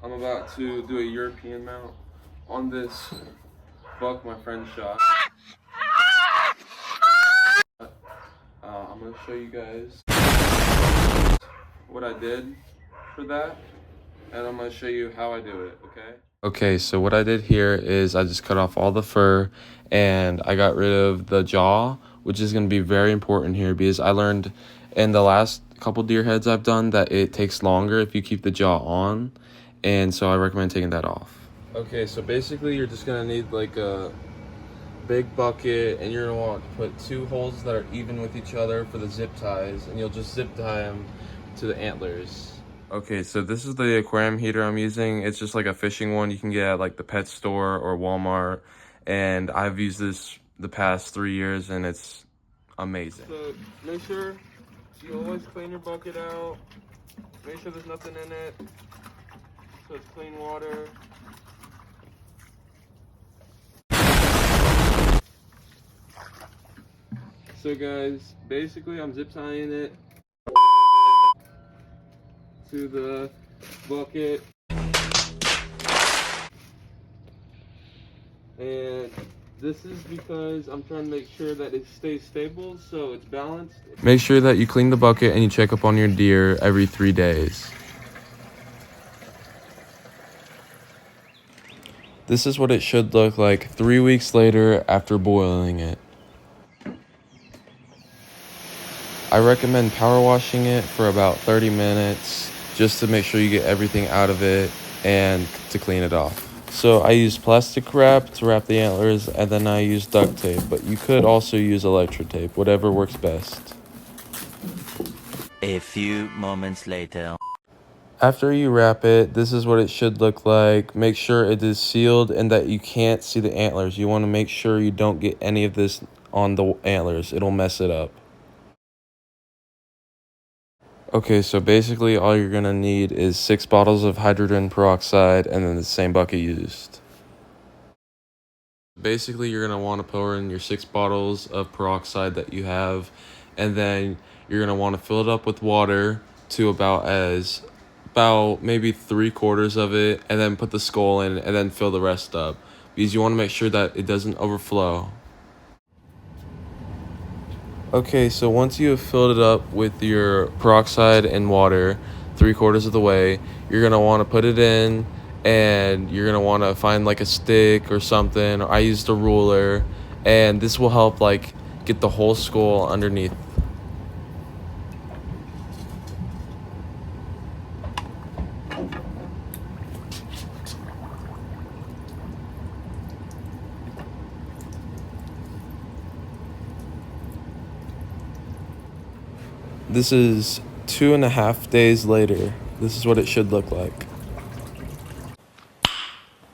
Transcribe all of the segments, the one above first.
I'm about to do a European mount on this buck my friend shot. I'm going to show you guys what I did for that, and I'm going to show you how I do it, okay? Okay, so what I did here is I just cut off all the fur and I got rid of the jaw, which is going to be very important here because I learned in the last couple deer heads I've done that it takes longer if you keep the jaw on, and so I recommend taking that off. Okay, so basically you're just going to need like a big bucket, and you're going to want to put 2 holes that are even with each other for the zip ties, and you'll just zip tie them to the antlers. Okay, so this is the aquarium heater I'm using. It's just like a fishing one you can get at like the pet store or Walmart, and I've used this the past 3 years and it's amazing. So make sure you always clean your bucket out. Make sure there's nothing in it, so it's clean water. So guys, basically I'm zip tying it to the bucket, and this is because I'm trying to make sure that it stays stable so it's balanced. Make sure that you clean the bucket and you check up on your deer every 3 days. This is what it should look like 3 weeks later after boiling it. I recommend power washing it for about 30 minutes just to make sure you get everything out of it and to clean it off. So I use plastic wrap to wrap the antlers, and then I use duct tape, but you could also use electric tape, whatever works best. A few moments later. After you wrap it, this is what it should look like. Make sure it is sealed and that you can't see the antlers. You want to make sure you don't get any of this on the antlers. It'll mess it up. Okay, so basically all you're gonna need is 6 bottles of hydrogen peroxide and then the same bucket used. Basically, you're gonna want to pour in your 6 bottles of peroxide that you have, and then you're gonna want to fill it up with water to about maybe 3/4 of it, and then put the skull in and then fill the rest up because you want to make sure that it doesn't overflow. Okay, so once you have filled it up with your peroxide and water 3/4 of the way, you're going to want to put it in, and you're going to want to find like a stick or something. I used a ruler, and this will help like get the whole skull underneath. This is 2.5 days later. This is what it should look like.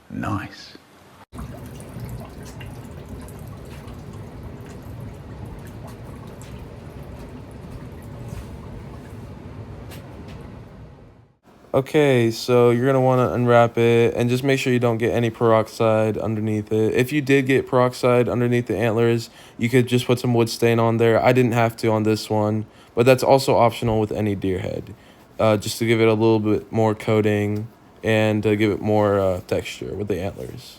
Nice. Okay, so you're going to want to unwrap it and just make sure you don't get any peroxide underneath it. If you did get peroxide underneath the antlers, you could just put some wood stain on there. I didn't have to on this one, but that's also optional with any deer head, just to give it a little bit more coating and to give it more texture with the antlers.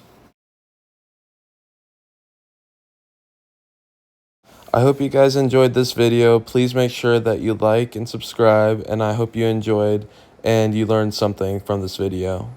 I hope you guys enjoyed this video. Please make sure that you like and subscribe, and I hope you enjoyed and you learned something from this video.